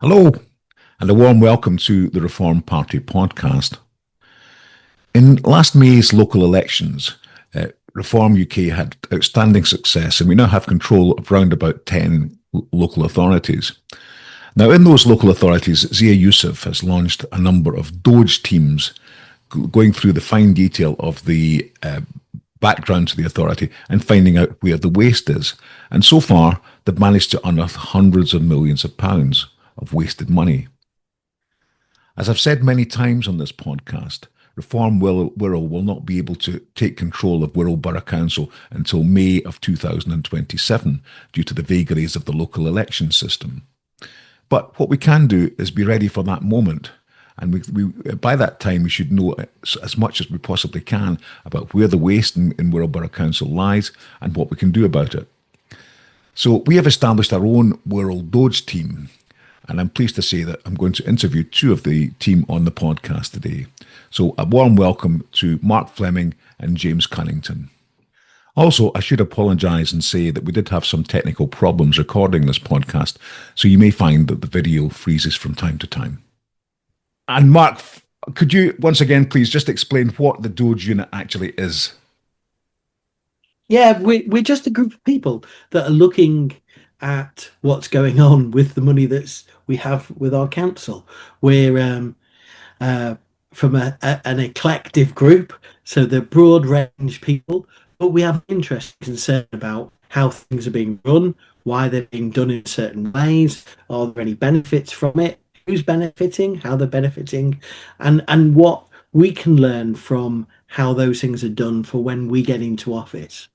Hello, and a warm welcome to the Reform Party podcast. In last May's local elections, Reform UK had outstanding success, and we now have control of round about 10 local authorities. Now, in those local authorities, Zia Youssef has launched a number of Doge teams going through the fine detail of the background to the authority and finding out where the waste is. And so far, they've managed to unearth hundreds of millions of pounds of wasted money. As I've said many times on this podcast, Reform Wirral will not be able to take control of Wirral Borough Council until May of 2027 due to the vagaries of the local election system. But what we can do is be ready for that moment. And by that time, we should know as much as we possibly can about where the waste in Wirral Borough Council lies and what we can do about it. So we have established our own Wirral Doge team. And I'm pleased to say that I'm going to interview two of the team on the podcast today. So a warm welcome to Mark Fleming and James Cunnington. Also, I should apologise and say that we did have some technical problems recording this podcast, so you may find that the video freezes from time to time. And Mark, could you once again please just explain what the Doge unit actually is? Yeah, we're just a group of people that are looking at what's going on with the money that we have with our council. We're from an eclectic group, so they're broad range people, but we have interest and concern about how things are being run, why they're being done in certain ways, are there any benefits from it, who's benefiting, how they're benefiting, and what we can learn from how those things are done for when we get into office.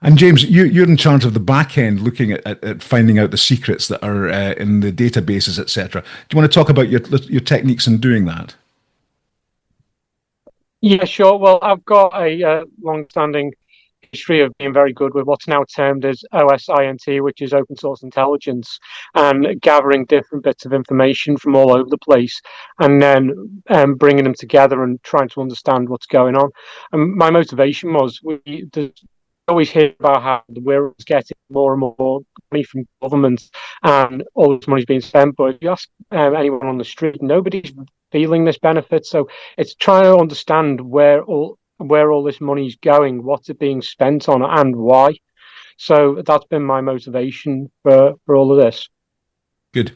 And James, you're in charge of the back end, looking at finding out the secrets that are in the databases, etc. Do you want to talk about your techniques in doing that? Yeah, sure. Well, I've got a long-standing history of being very good with what's now termed as OSINT, which is open source intelligence, and gathering different bits of information from all over the place, and then bringing them together and trying to understand what's going on. And my motivation was always hear about how the Wirral is getting more and more money from government and all this money's being spent. But if you ask anyone on the street, nobody's feeling this benefit. So it's trying to understand where all this money's going, what's it being spent on, and why. So that's been my motivation for all of this. Good.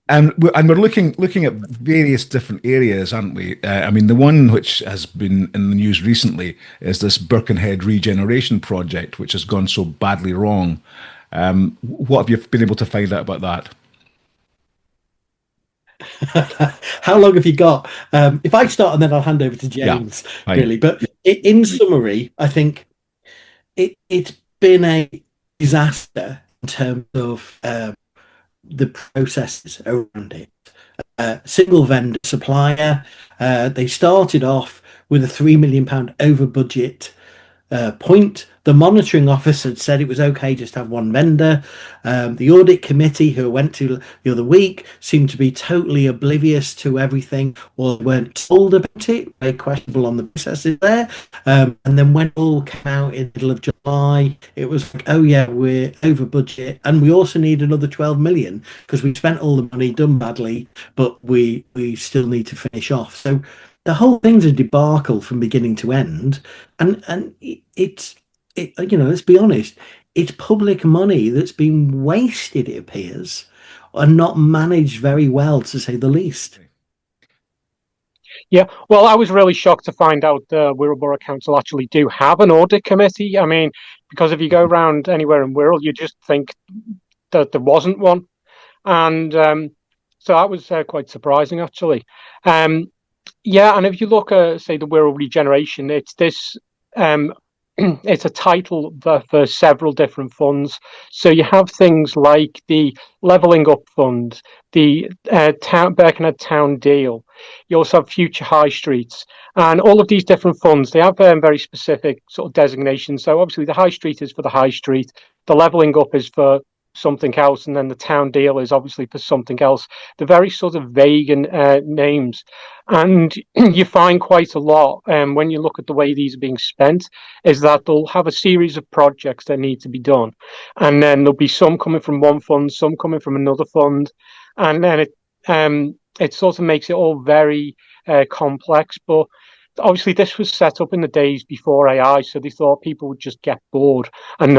And we're looking at various different areas, aren't we? I mean, the one which has been in the news recently is this Birkenhead regeneration project, which has gone so badly wrong. What have you been able to find out about that? How long have you got? If I start and then I'll hand over to James, yeah, really. But in summary, I think it's been a disaster in terms of the processes around it. Single vendor supplier. They started off with a £3 million over budget point. The monitoring officer had said it was okay just to have one vendor. The audit committee, who I went to the other week, seemed to be totally oblivious to everything or weren't told about it. Very questionable on the processes there. And then when it all came out in the middle of July, it was like, oh yeah, we're over budget, and we also need another 12 million because we spent all the money, done badly, but we still need to finish off. So the whole thing's a debacle from beginning to end, and it's let's be honest, it's public money that's been wasted, it appears, and not managed very well, to say the least. Yeah, well, I was really shocked to find out the Wirral Borough Council actually do have an audit committee. I mean, because if you go around anywhere in Wirral, you just think that there wasn't one, and so that was quite surprising, actually. Yeah, and if you look at, say, the Wirral Regeneration, it's this it's a title for several different funds. So you have things like the Levelling Up Fund, the Birkenhead Town Deal. You also have Future High Streets, and all of these different funds, they have very specific sort of designations. So obviously the High Street is for the High Street. The Levelling Up is for something else, and then the town deal is obviously for something else. They're very sort of vague names, and you find quite a lot when you look at the way these are being spent, is that they'll have a series of projects that need to be done, and then there'll be some coming from one fund, some coming from another fund, and then it sort of makes it all very complex. But obviously this was set up in the days before AI, so they thought people would just get bored and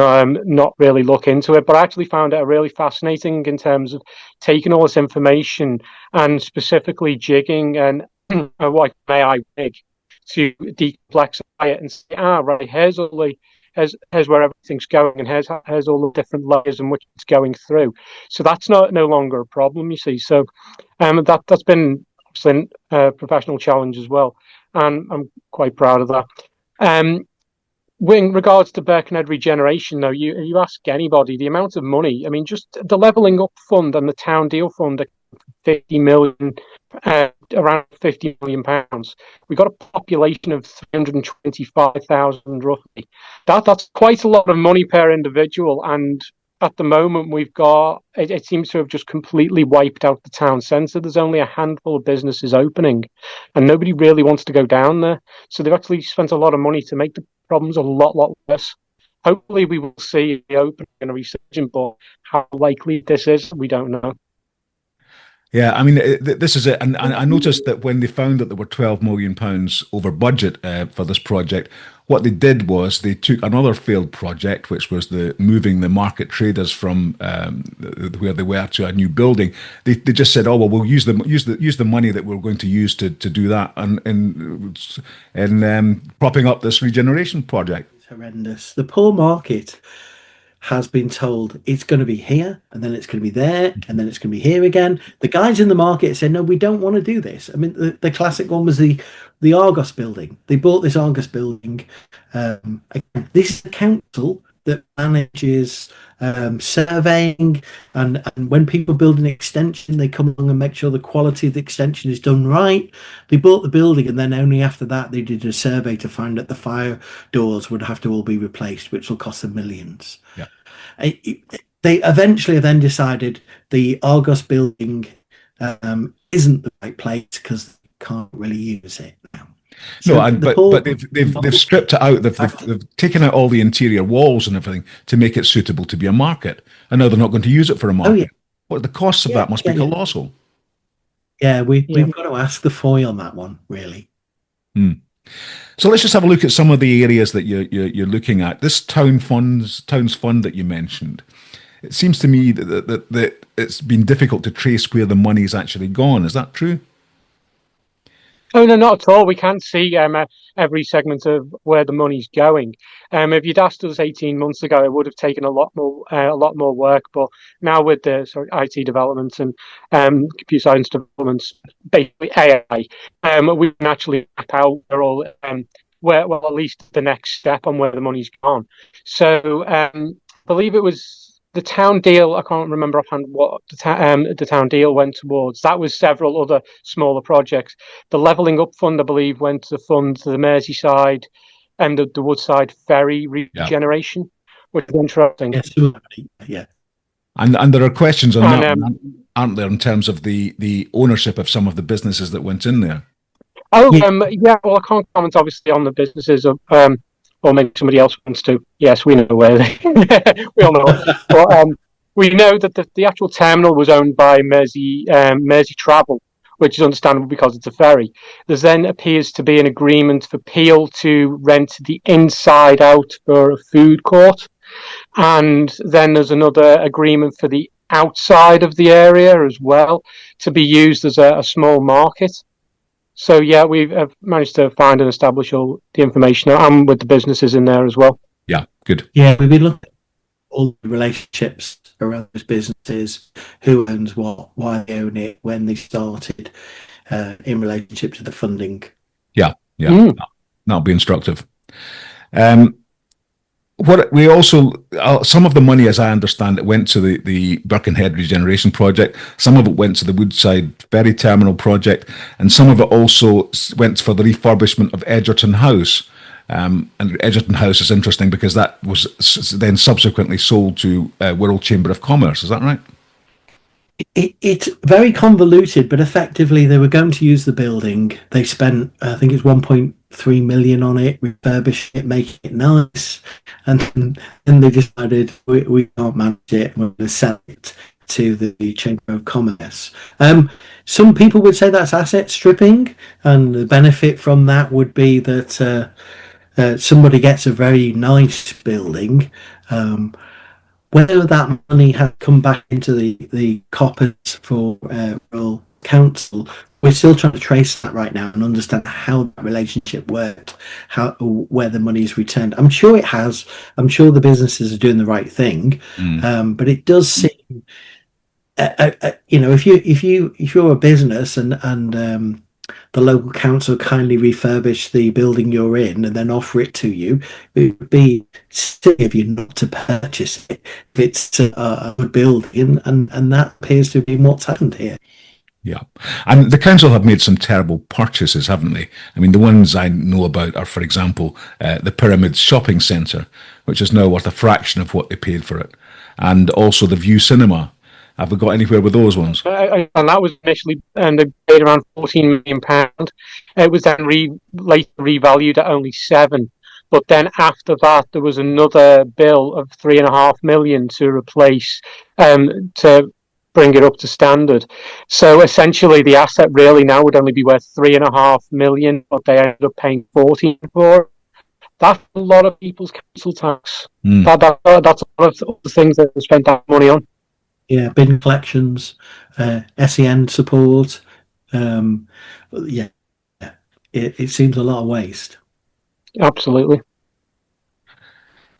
not really look into it. But I actually found it really fascinating in terms of taking all this information and specifically jigging and like AI rig to decomplexify it and say, right, here's where everything's going, and here's all the different layers in which it's going through. So that's no longer a problem, you see. So that's been a professional challenge as well, and I'm quite proud of that. In regards to Birkenhead regeneration, though, you ask anybody, the amount of money, I mean, just the levelling up fund and the town deal fund, 50 million, around 50 million pounds. We've got a population of 325,000 roughly. That's quite a lot of money per individual, and at the moment we've got it seems to have just completely wiped out the town centre. There's only a handful of businesses opening, and nobody really wants to go down there. So they've actually spent a lot of money to make the problems a lot worse. Hopefully we will see the opening and a resurgence, but how likely this is, we don't know. Yeah, I mean, this is it. And I noticed that when they found that there were £12 million over budget for this project, what they did was they took another failed project, which was the moving the market traders from where they were to a new building. They just said, oh, well, we'll use the money that we're going to use to do that and propping up this regeneration project. It's horrendous. The poor market has been told it's going to be here, and then it's going to be there, and then it's going to be here again. The guys in the market said, no, we don't want to do this. I mean, the classic one was the Argos building. They bought this Argos building. This is the council that manages surveying, and when people build an extension, they come along and make sure the quality of the extension is done right. They bought the building, and then only after that they did a survey to find that the fire doors would have to all be replaced, which will cost them millions. Yeah. They eventually then decided the Argos building isn't the right place because they can't really use it now. So but they've stripped it out. They've taken out all the interior walls and everything to make it suitable to be a market, and now they're not going to use it for a market. Oh, yeah. Well, the costs of that must be colossal. Yeah, we've got to ask the FOI on that one, really. So let's just have a look at some of the areas that you're looking at. This towns fund that you mentioned. It seems to me that it's been difficult to trace where the money's actually gone. Is that true? Oh, no, not at all. We can't see every segment of where the money's going. If you'd asked us 18 months ago, it would have taken a lot more work. But now with the IT developments and computer science developments, basically AI, we can actually map out where at least the next step on where the money's gone. So I believe it was the town deal. I can't remember offhand what the town deal went towards. That was several other smaller projects. The levelling up fund, I believe, went to fund the Merseyside and the Woodside ferry regeneration, which is interesting. Yeah. And there are questions on that, aren't there, in terms of the ownership of some of the businesses that went in there? Oh, yeah. Well, I can't comment obviously on the businesses of. Or maybe somebody else wants to. Yes, we know where they. We all know. But we know that the actual terminal was owned by Mersey Travel, which is understandable because it's a ferry. There then appears to be an agreement for Peel to rent the inside out for a food court, and then there's another agreement for the outside of the area as well to be used as a small market. So, yeah, we've managed to find and establish all the information, and with the businesses in there as well. Yeah, good. Yeah, we've been looking at all the relationships around those businesses, who owns what, why they own it, when they started, in relationship to the funding. Yeah. That'll be instructive. What we also, some of the money, as I understand it, went to the Birkenhead regeneration project. Some of it went to the Woodside ferry terminal project, and some of it also went for the refurbishment of Edgerton House. And Edgerton House is interesting because that was then subsequently sold to Wirral Chamber of Commerce. Is that right? It's very convoluted, but effectively they were going to use the building. They spent, I think it's 1.3 million on it, refurbishing it, making it nice, and then they decided we can't manage it. We're going to sell it to the Chamber of Commerce. Some people would say that's asset stripping, and the benefit from that would be that somebody gets a very nice building. Whether that money had come back into the coppers for Wirral Council, we're still trying to trace that right now and understand how that relationship worked, where the money is returned. I'm sure it has. I'm sure the businesses are doing the right thing, but it does seem, if you're a business and the local council kindly refurbish the building you're in and then offer it to you, it would be silly of you not to purchase it if it's a good building, and that appears to be what's happened here. Yeah. And the council have made some terrible purchases, haven't they? I mean, the ones I know about are, for example, the Pyramid Shopping Centre, which is now worth a fraction of what they paid for it. And also the View Cinema. Have we got anywhere with those ones? And that was initially they paid around £14 million. It was then later revalued at only £7 million. But then after that, there was another bill of £3.5 million to replace, to bring it up to standard. So essentially, the asset really now would only be worth £3.5 million, but they ended up paying 14 for it. That's a lot of people's council tax. That's a lot of the things that they spent that money on. Yeah, bin collections, SEN support. It seems a lot of waste. Absolutely.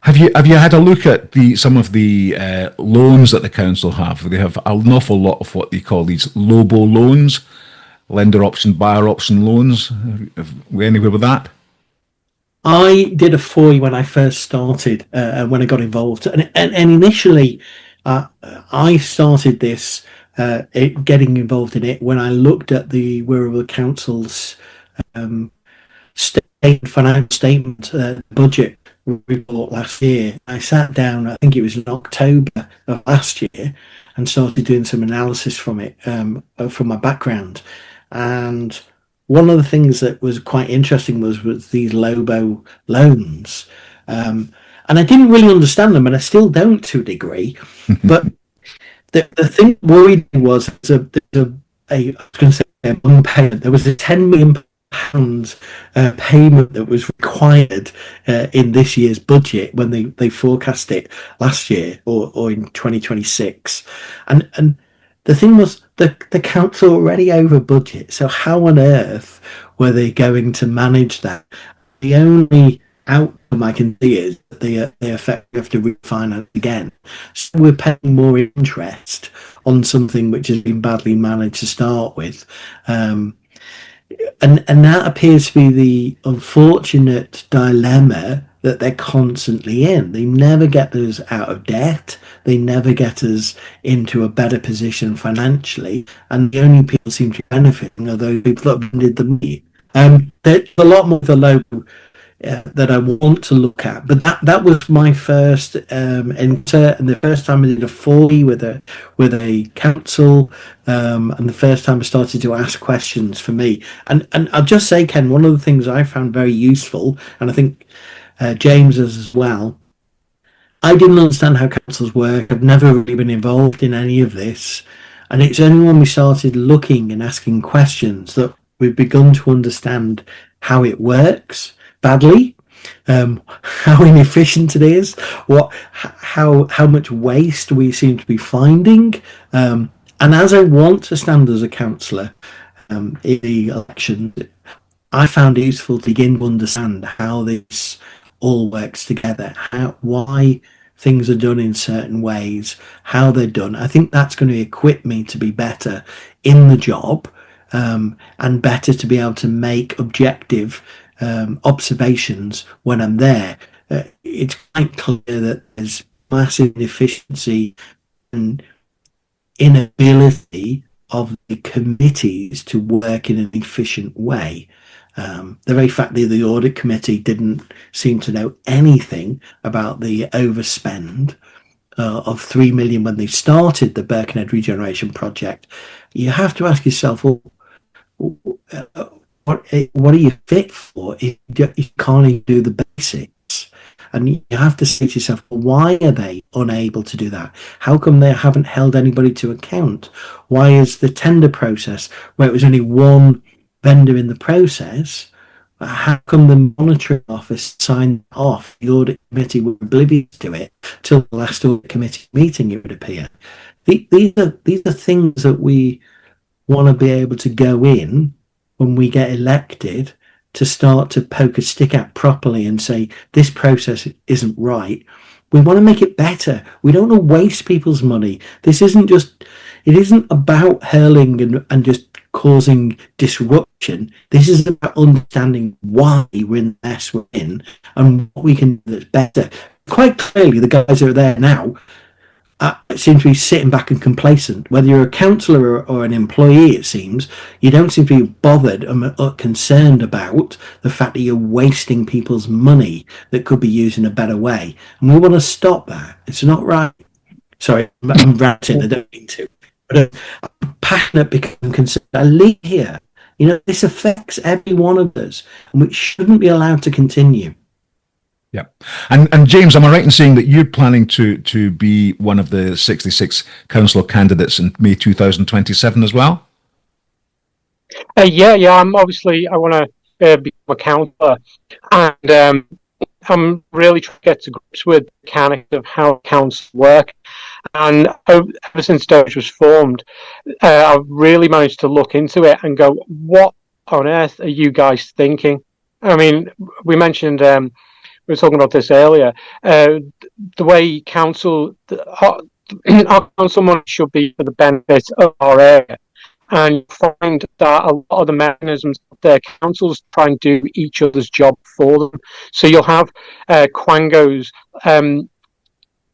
Have you had a look at some of the loans that the council have? They have an awful lot of what they call these LOBO loans, lender option, buyer option loans. Have we anywhere with that? I did a FOI when I first started, when I got involved, and initially. I started this, getting involved in it when I looked at the Wirral Council's financial statement budget report last year. I sat down, I think it was in October of last year, and started doing some analysis from it, from my background. And one of the things that was quite interesting was these LOBO loans. And I didn't really understand them, and I still don't to a degree. But the thing that worried me was I was going to say a payment. There was a £10 million payment that was required in this year's budget when they forecast it last year or in 2026. And the thing was the council already over budget. So how on earth were they going to manage that? The only outcome I can see is that they effectively have to refinance again. So we're paying more interest on something which has been badly managed to start with. And that appears to be the unfortunate dilemma that they're constantly in. They never get us out of debt. They never get us into a better position financially. And the only people who seem to be benefiting are those people that did the money. There's a lot more of the local that I want to look at, but that was my first enter, and the first time I did a FOI with a council, and the first time I started to ask questions for me. And I'll just say, Ken, one of the things I found very useful, and I think James has as well. I didn't understand how councils work. I've never really been involved in any of this, and it's only when we started looking and asking questions that we've begun to understand how it works badly, how inefficient it is, how much waste we seem to be finding, and as I want to stand as a councillor in the election, I found it useful to begin to understand how this all works together, why things are done in certain ways, how they're done. I think that's going to equip me to be better in the job, and better to be able to make objective observations when I'm there. It's quite clear that there's massive inefficiency and inability of the committees to work in an efficient way. The very fact that the audit committee didn't seem to know anything about the overspend of 3 million when they started the Birkenhead regeneration project, you have to ask yourself, well, what are you fit for if you can't even do the basics? And you have to say to yourself, why are they unable to do that? How come they haven't held anybody to account? Why is the tender process, where it was only one vendor in the process, how come the monitoring office signed off? The audit committee were oblivious to it till the last audit committee meeting, it would appear. These are things that we want to be able to go in when we get elected to start to poke a stick at properly and say, this process isn't right. We want to make it better. We don't want to waste people's money. It isn't about hurling and just causing disruption. This is about understanding why we're in the mess we're in and what we can do that's better. Quite clearly, the guys who are there now seem to be sitting back and complacent. Whether you're a councillor or an employee, it seems, you don't seem to be bothered or concerned about the fact that you're wasting people's money that could be used in a better way. And we want to stop that. It's not right. Sorry, I'm ranting. I don't mean to. But I'm passionate because I'm concerned. I live here. This affects every one of us, and it shouldn't be allowed to continue. Yeah. And James, am I right in saying that you're planning to be one of the 66 councillor candidates in May 2027 as well? Yeah. I'm obviously, I want to become a councillor, and I'm really trying to get to grips with the mechanics of how councils work. And ever since Doge was formed, I've really managed to look into it and go, what on earth are you guys thinking? I mean, we mentioned, we were talking about this earlier, the way our council money should be for the benefit of our area. And you find that a lot of the mechanisms their councils try and do each other's job for them. So you'll have quangos,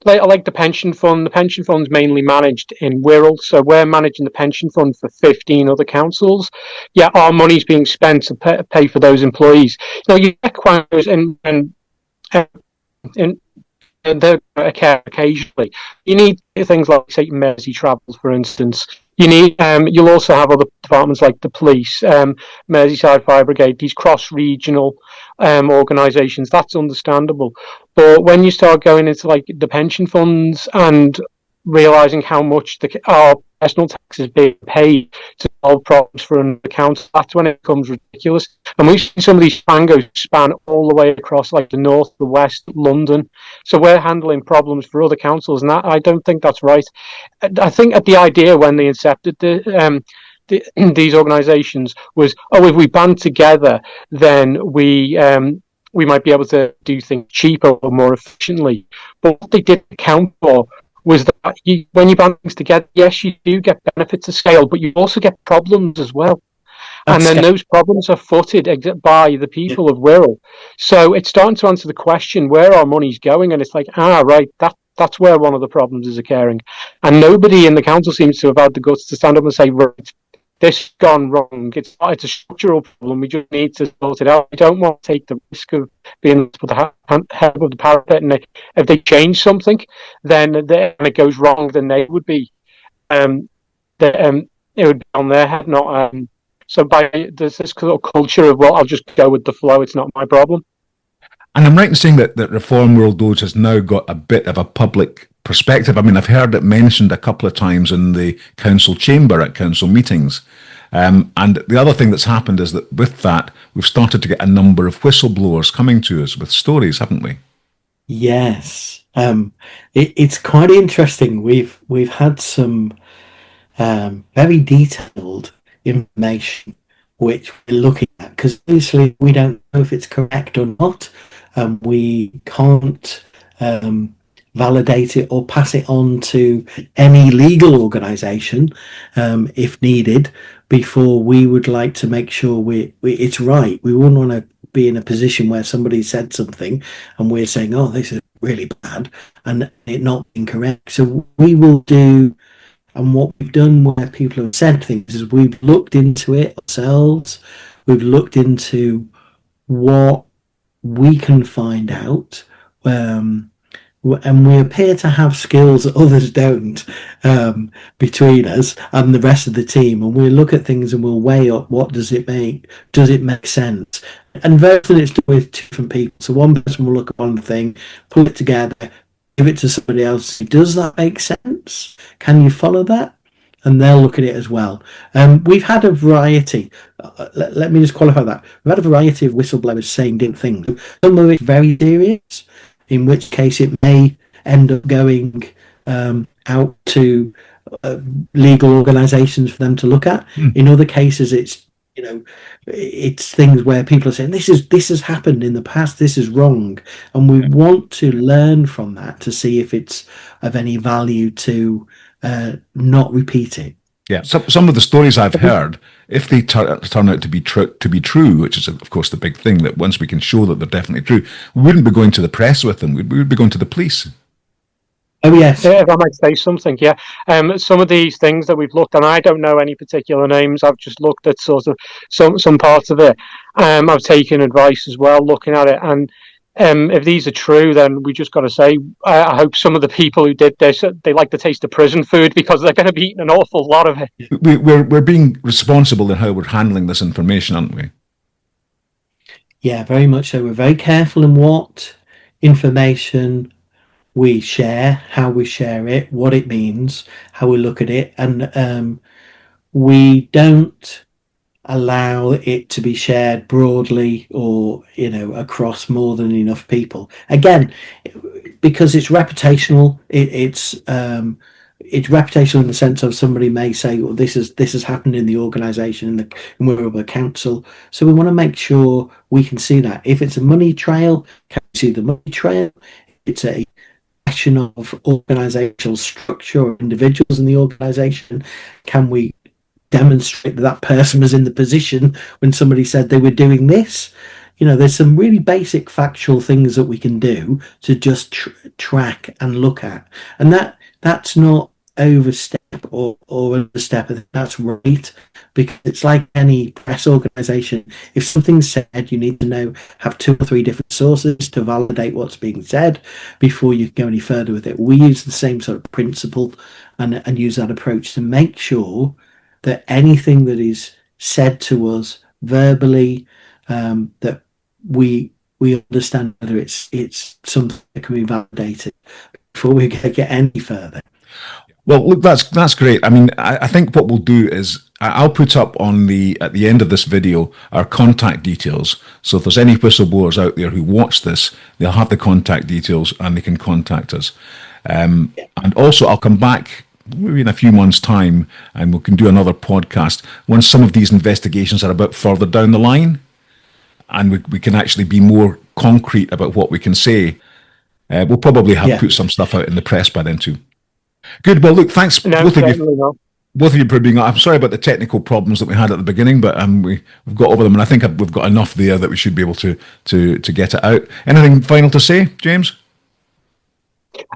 like the pension fund. The pension fund's mainly managed in Wirral, so we're managing the pension fund for 15 other councils. Yeah, our money's being spent to pay for those employees. Now you get quangos and they're occasionally. You need things like, say, Mersey Travels, for instance. You need. You'll also have other departments like the police, Merseyside Fire Brigade, these cross-regional organisations. That's understandable, but when you start going into like the pension funds and realising how much our personal tax is being paid to solve problems for another council, that's when it becomes ridiculous. And we've seen some of these fangos span all the way across like the north, the west, London. So we're handling problems for other councils, and I don't think that's right. I think the idea when they incepted these organisations was, if we band together, then we might be able to do things cheaper or more efficiently. But what they didn't account for was that when you band things together, yes, you do get benefits of scale, but you also get problems as well. And then those problems are footed by the people of Wirral. So it's starting to answer the question where our money's going, and it's like, right, that's where one of the problems is occurring. And nobody in the council seems to have had the guts to stand up and say, right, this has gone wrong. It's a structural problem. We just need to sort it out. We don't want to take the risk of being put the head above the parapet. And if they change something, then and it goes wrong, then they would be, it would be on their head, not. So there's this sort of culture of, well, I'll just go with the flow. It's not my problem. And I'm right in saying that Reform Wirral Doge has now got a bit of a public perspective. I mean, I've heard it mentioned a couple of times in the council chamber at council meetings. And the other thing that's happened is that with that, we've started to get a number of whistleblowers coming to us with stories, haven't we? Yes. It's quite interesting. We've had some very detailed information which we're looking at, because obviously we don't know if it's correct or not. We can't validate it or pass it on to any legal organisation if needed, before we would like to make sure it's right. We wouldn't want to be in a position where somebody said something and we're saying, oh, this is really bad, and it not being correct. So we will do. And what we've done where people have said things is we've looked into it ourselves. We've looked into what we can find out, and we appear to have skills that others don't, between us and the rest of the team. And we'll look at things and we'll weigh up what does it make sense. And very often it's done with two different people. So one person will look at one thing, pull it together, give it to somebody else. Does that make sense? Can you follow that? And they'll look at it as well. We've had a variety. Let me just qualify that. We've had a variety of whistleblowers saying different things. Some of it very serious, in which case it may end up going out to legal organisations for them to look at. In other cases, it's things where people are saying this has happened in the past, this is wrong, and we want to learn from that to see if it's of any value to not repeat it. Yeah, some of the stories I've heard, if they turn out to be true, which is of course the big thing, that once we can show that they're definitely true, we wouldn't be going to the press with them. We would be going to the police. Oh yes. Yeah, if I might say something, yeah. Some of these things that we've looked at, I don't know any particular names. I've just looked at sort of some parts of it. I've taken advice as well, looking at it, and if these are true, then we just got to say, I hope some of the people who did this, they like the taste of prison food, because they're going to be eating an awful lot of it. We're being responsible in how we're handling this information, aren't we? Yeah, very much so. We're very careful in what information we share, how we share it, what it means, how we look at it, and we don't allow it to be shared broadly or across more than enough people. Again, because it's reputational. It's reputational in the sense of somebody may say, "Well, this has happened in the organisation in Wirral Borough Council." So we want to make sure we can see that. If it's a money trail, can we see the money trail? It's a question of organisational structure or individuals in the organisation. Can we demonstrate that person was in the position when somebody said they were doing this? There's some really basic factual things that we can do to just track and look at, and that's not overstep or understep. I think that's right, because it's like any press organisation. If something's said, you need to have 2 or 3 different sources to validate what's being said before you can go any further with it. We use the same sort of principle and use that approach to make sure that anything that is said to us verbally, that we understand whether it's something that can be validated before we get any further. Well, look, that's great. I mean, I think what we'll do is I'll put up at the end of this video our contact details. So if there's any whistleblowers out there who watch this, they'll have the contact details and they can contact us. And also, I'll come back maybe in a few months' time, and we can do another podcast once some of these investigations are a bit further down the line, and we can actually be more concrete about what we can say. We'll probably have put some stuff out in the press by then too. Good. Well, look, thanks both of you for being on. I'm sorry about the technical problems that we had at the beginning, but we've got over them, and I think we've got enough there that we should be able to get it out. Anything final to say, James?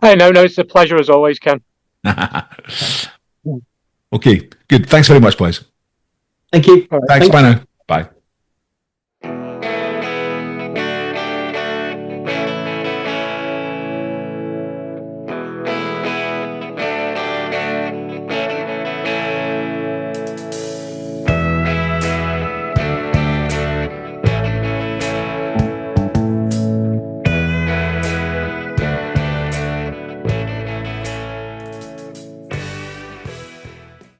No, it's a pleasure as always, Ken. Okay, good. Thanks very much, boys. Thank you. Thanks. Bye now. Bye.